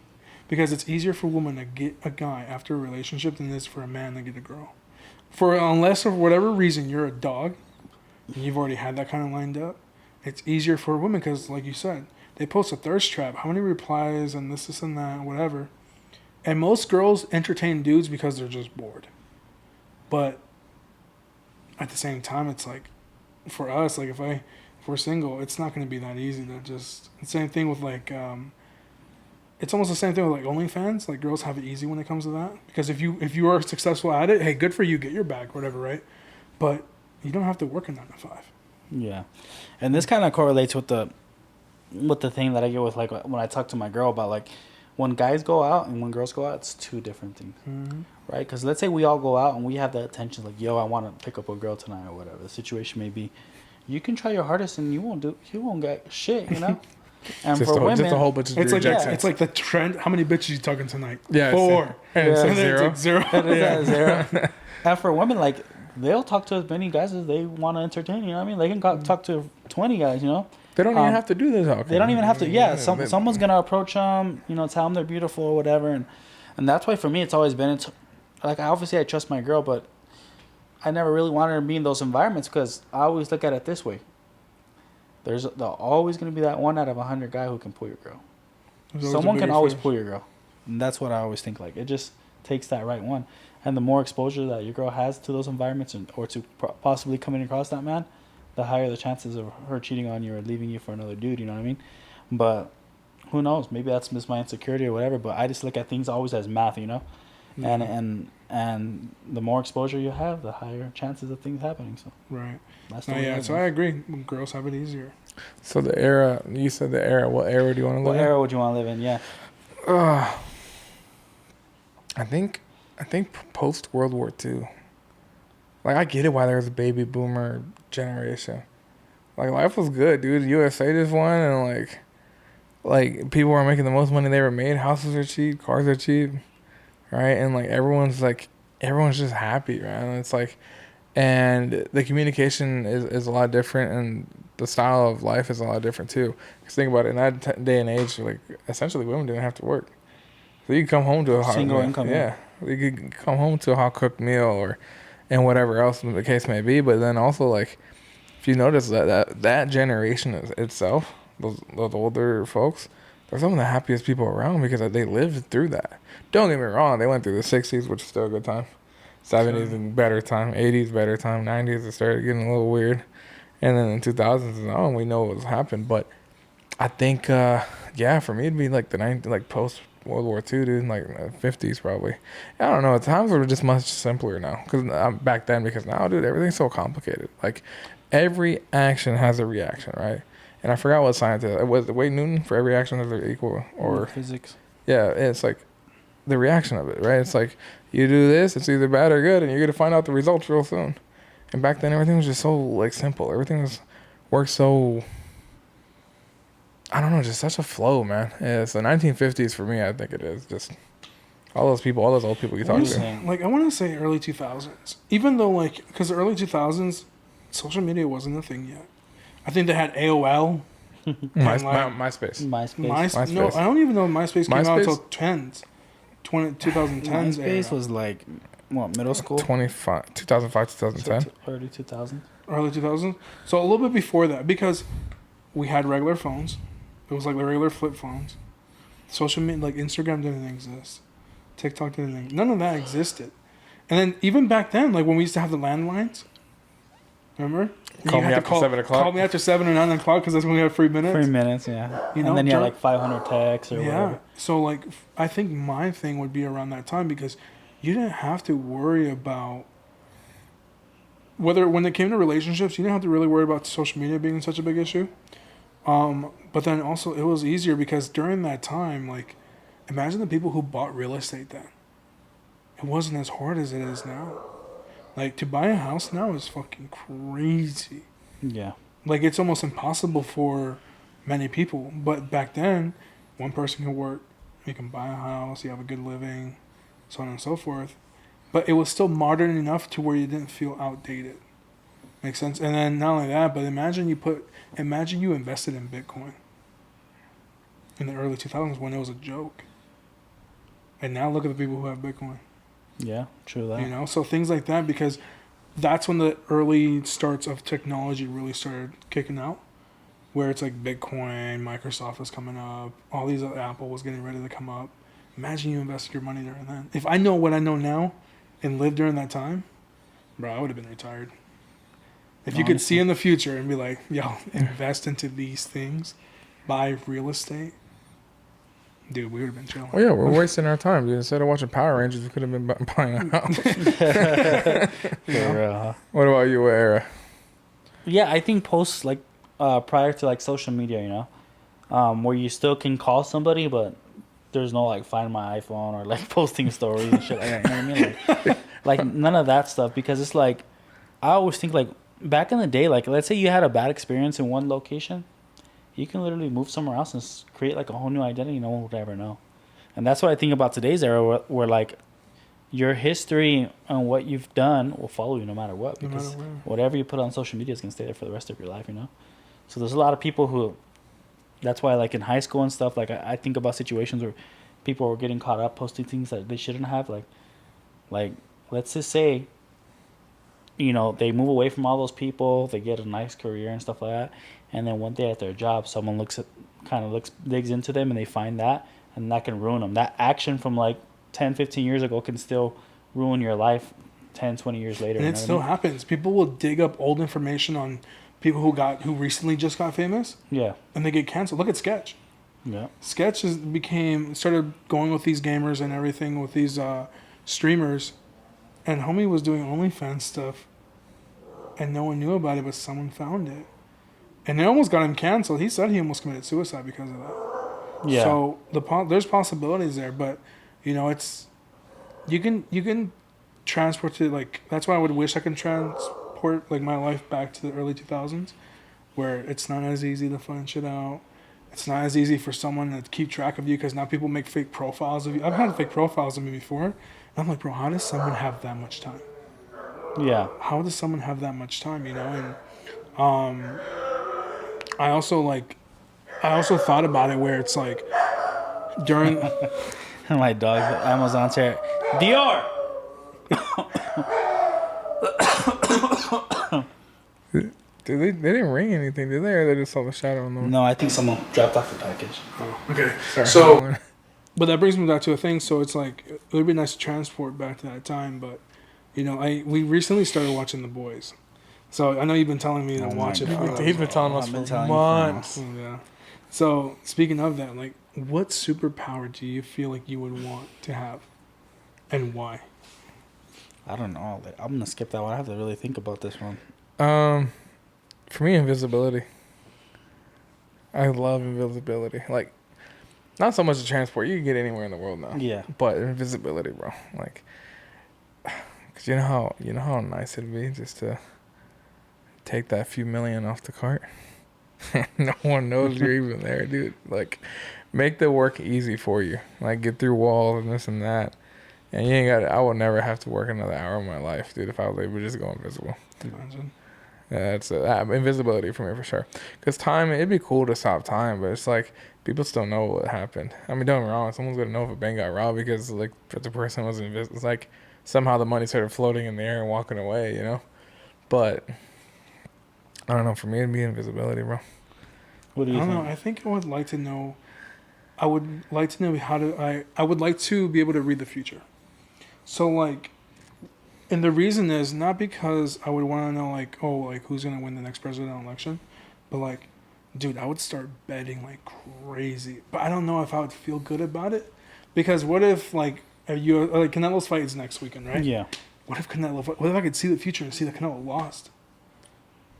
because it's easier for a woman to get a guy after a relationship than it is for a man to get a girl. Unless for whatever reason you're a dog, and you've already had that kind of lined up, it's easier for a woman because, like you said, they post a thirst trap. How many replies and this and that, whatever. And most girls entertain dudes because they're just bored. But at the same time, it's like, for us, like if we're single, it's not going to be that easy to just. The same thing with like, it's almost the same thing with like OnlyFans. Like girls have it easy when it comes to that, because if you are successful at it, hey, good for you, get your bag, whatever, right? But you don't have to work a 9 to 5. Yeah, and this kind of correlates with the thing that I get with like when I talk to my girl about like when guys go out and when girls go out, it's two different things, right? Because let's say we all go out and we have the intention like, yo, I want to pick up a girl tonight or whatever the situation may be. You can try your hardest and you won't get shit, And just for women, just a whole bunch of It's like rejections. it's like the trend. How many bitches you talking tonight? Yeah, 4. and it's Yeah. like And then zero. it's like 0. It is at zero. And for women, like they'll talk to as many guys as they want to entertain. You know what I mean? They can talk to 20 guys. They don't even have to do this. Talking. They don't even have to. Yeah, someone's gonna approach them. Tell them they're beautiful or whatever, and that's why for me it's always been. It's like obviously I trust my girl, but I never really wanted her to be in those environments because I always look at it this way. There's always gonna be that 1 out of 100 guy who can pull your girl. Someone can always pull your girl, and that's what I always think. Like it just takes that right one, and the more exposure that your girl has to those environments or to possibly coming across that man, the higher the chances of her cheating on you or leaving you for another dude. You know what I mean? But who knows? Maybe that's just my insecurity or whatever. But I just look at things always as math, and the more exposure you have, the higher chances of things happening. So Right. that's So I agree. Girls have it easier. So the era, you said the era. What era do you want to live What era would you want to live in? Yeah. I think post World War II. Like I get it why there's a baby boomer generation. Like life was good, dude. USA just won, and like people were making the most money they ever made. Houses are cheap, cars are cheap, right? And like everyone's just happy, right? And it's like, and the communication is a lot different, and the style of life is a lot different too. Because think about it, in that day and age, like essentially women didn't have to work, so you could come home to a Single income. Yeah, you could come home to a hot cooked meal and whatever else the case may be. But then also like, if you notice that generation itself, those older folks, they're some of the happiest people around because they lived through that. Don't get me wrong, they went through the 60s, which is still a good time. 70s and better time, 80s better time, 90s it started getting a little weird, and then in 2000s we know what's happened. But I think for me it'd be like like post World War II, dude, like 50s probably. I don't know, times were just much simpler now back then, because now, dude, everything's so complicated. Like every action has a reaction, right? And I forgot what scientist it was. Wade Newton, for every action there's an equal or physics. Yeah, it's like the reaction of it, right? It's like you do this, it's either bad or good, and you're gonna find out the results real soon. And back then, everything was just so like simple. Everything worked so. I don't know, just such a flow, man. Yeah, it's the 1950s for me. I think it is just all those old people you talk to. Like I want to say early 2000s, even though because the early 2000s, social media wasn't a thing yet. I think they had AOL. MySpace. MySpace. No, I don't even know MySpace came out MySpace? until 2010s. MySpace was like what, middle school? 2005, 2010. Early 2000s. Early 2000s. So a little bit before that, because we had regular phones. It was like the regular flip phones. Social media, like Instagram didn't exist. TikTok didn't exist. None of that existed. And then even back then, like when we used to have the landlines, remember? Call me after 7 o'clock. Call me after 7 or 9 o'clock because that's when we had 3 minutes. 3 minutes, yeah. And then you had like 500 texts or whatever. So like, I think my thing would be around that time because you didn't have to worry about when it came to relationships, you didn't have to really worry about social media being such a big issue. But then also it was easier because during that time, like, imagine the people who bought real estate then. It wasn't as hard as it is now. Like, to buy a house now is fucking crazy. Yeah. Like, it's almost impossible for many people. But back then, one person can work, you can buy a house, you have a good living, so on and so forth. But it was still modern enough to where you didn't feel outdated. Makes sense? And then not only that, but imagine you invested in Bitcoin in the early 2000s when it was a joke. And now look at the people who have Bitcoin. Yeah, true that. You know, so things like that, because that's when the early starts of technology really started kicking out, where it's like Bitcoin, Microsoft was coming up, all these other, Apple was getting ready to come up. Imagine you invested your money during that. If I know what I know now and lived during that time, bro, I would have been retired. If you could see in the future and be like, yo, invest into these things, buy real estate, dude, we would have been chilling. Well, yeah, we're wasting our time, dude. Instead of watching Power Rangers, we could have been buying a house. What about you, what era? Yeah, I think post like prior to like social media, you know, where you still can call somebody, but there's no like find my iPhone or like posting stories and shit like that. You know what I mean? Like none of that stuff, because it's like I always think like back in the day, like let's say you had a bad experience in one location, you can literally move somewhere else and create like a whole new identity. No one would ever know. And that's what I think about today's era, where like your history and what you've done will follow you no matter what, because whatever you put on social media is going to stay there for the rest of your life, you know? So there's a lot of people who, that's why like in high school and stuff, like I think about situations where people were getting caught up posting things that they shouldn't have. Like let's just say, you know, they move away from all those people, they get a nice career and stuff like that, and then one day at their job, someone digs into them and they find that, and that can ruin them. That action from like 10, 15 years ago can still ruin your life 10, 20 years later. And it still happens. People will dig up old information on people who recently just got famous. Yeah. And they get canceled. Look at Sketch. Yeah. Sketch started going with these gamers and everything, with these streamers. And homie was doing OnlyFans stuff. And no one knew about it, but someone found it. And they almost got him canceled. He said he almost committed suicide because of that. Yeah. So there's possibilities there, but you know, it's you can transport it, like that's why I would wish I could transport like my life back to the early 2000s, where it's not as easy to find shit out. It's not as easy for someone to keep track of you, because now people make fake profiles of you. I've had fake profiles of me before, and I'm like, bro, how does someone have that much time? Yeah. How does someone have that much time? You know, and I also thought about it where it's like during My dog, Amazon's here. Dior! Dude, they didn't ring anything, did they? Or they just saw the shadow on them? No, I think someone dropped off the package. Oh, okay. Sorry. So, but that brings me back to a thing. So it's like, it would be nice to transport back to that time. But, you know, we recently started watching The Boys. So I know you've been telling me to watch it. He's been telling us for months. Yeah. So speaking of that, like, what superpower do you feel like you would want to have, and why? I don't know. I'm gonna skip that one. I have to really think about this one. For me, invisibility. I love invisibility. Like, not so much the transport. You can get anywhere in the world now. Yeah. But invisibility, bro. Like, cause you know how nice it'd be just to take that few million off the cart. No one knows you're even there, dude. Like, make the work easy for you. Like, get through walls and this and that. And you ain't got. I would never have to work another hour of my life, dude, if I was able to just go invisible. Imagine. Yeah, it's invisibility for me for sure. Because time, it'd be cool to stop time, but it's like people still know what happened. I mean, don't get me wrong. Someone's gonna know if a bank got robbed because like the person was invisible. It's like somehow the money started floating in the air and walking away, you know. But I don't know. For me, it'd be invisibility, bro. What do you think? I don't know. I think I would like to know. I would like to know how to. I would like to be able to read the future. So like, and the reason is not because I would want to know like, oh, like who's gonna win the next presidential election, but like, dude, I would start betting like crazy. But I don't know if I would feel good about it, because what if like Like Canelo's fight is next weekend, right? Yeah. What if I could see the future and see that Canelo lost?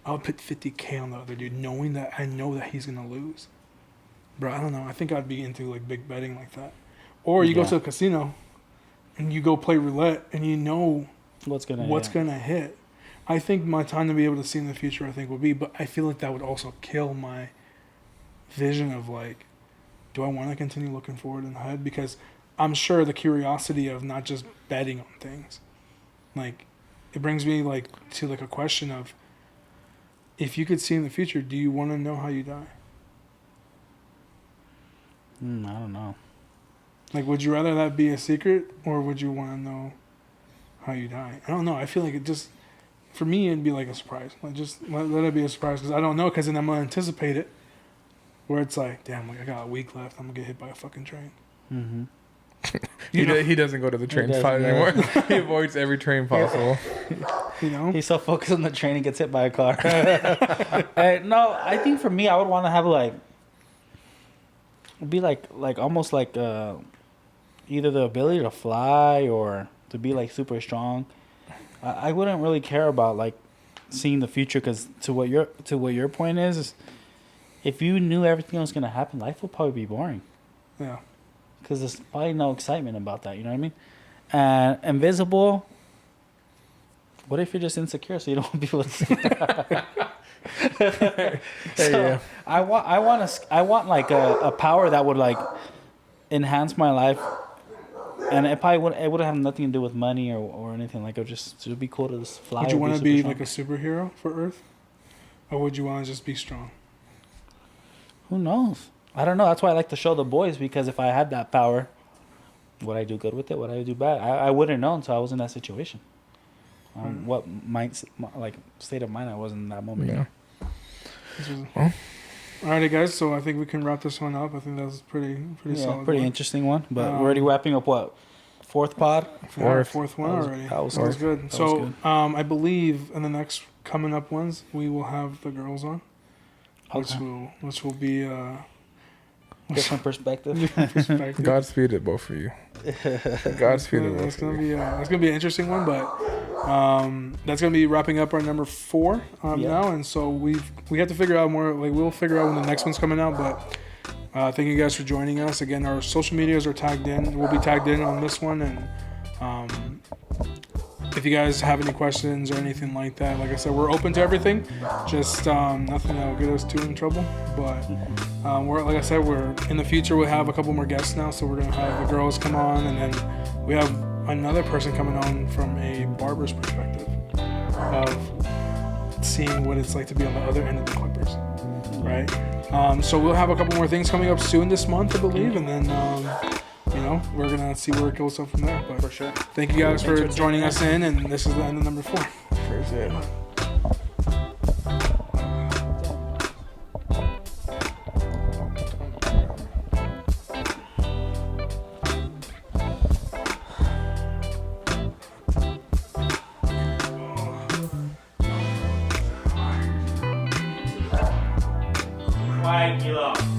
I would put $50K on the other dude, knowing that I know that he's gonna lose. Bro, I don't know. I think I'd be into like big betting like that. Or you go to a casino and you go play roulette and you know what's gonna hit. I think my time to be able to see in the future, I think, will be. But I feel like that would also kill my vision of like, do I want to continue looking forward and ahead? Because I'm sure the curiosity of not just betting on things, like, it brings me like to like a question of, if you could see in the future, do you want to know how you die? I don't know. Like, would you rather that be a secret, or would you want to know how you die? I don't know. I feel like it just, for me, it'd be like a surprise. Like, just let it be a surprise, because I don't know, because then I'm going to anticipate it, where it's like, damn, like I got a week left. I'm going to get hit by a fucking train. Mm-hmm. He doesn't go to the train spot anymore. He avoids every train possible. You know? He's so focused on the train and gets hit by a car. No, I think for me, I would want to have like, be like almost like either the ability to fly or to be like super strong. I wouldn't really care about like seeing the future, because to what your point is if you knew everything was gonna happen, life would probably be boring. Yeah. Because there's probably no excitement about that. You know what I mean? And invisible. What if you're just insecure, so you don't want people to see? So I want like a power that would like enhance my life, and it would have nothing to do with money or anything. Like it would be cool to just fly. Would you want to be like a superhero for Earth, or would you want to just be strong? Who knows? I don't know. That's why I like to show the boys, because if I had that power, would I do good with it? Would I do bad? I wouldn't know until I was in that situation. What state of mind I was in that moment. Yeah. Well, alrighty, guys. So I think we can wrap this one up. I think that was pretty solid. Pretty interesting one. But we're already wrapping up what? Fourth pod? Fourth one already. That was good. That so was good. I believe in the next coming up ones we will have the girls on, which will be different perspective. Godspeed to both of you. Godspeed to both. It's gonna be an interesting one, but that's gonna be wrapping up our number 4 now, and so we have to figure out more. Like, we'll figure out when the next one's coming out, but. Thank you guys for joining us. Again, our social medias are tagged in. We'll be tagged in on this one. And if you guys have any questions or anything like that, like I said, we're open to everything. Just nothing that will get us too in trouble. But like I said, we're in the future. We'll have a couple more guests now. So we're going to have the girls come on. And then we have another person coming on from a barber's perspective of seeing what it's like to be on the other end of the clippers. Right? So we'll have a couple more things coming up soon this month, I believe, and then we're gonna see where it goes up from there. But for sure. Thank you guys for joining us in, and this is the end of number 4. Appreciate it. Tranquilo.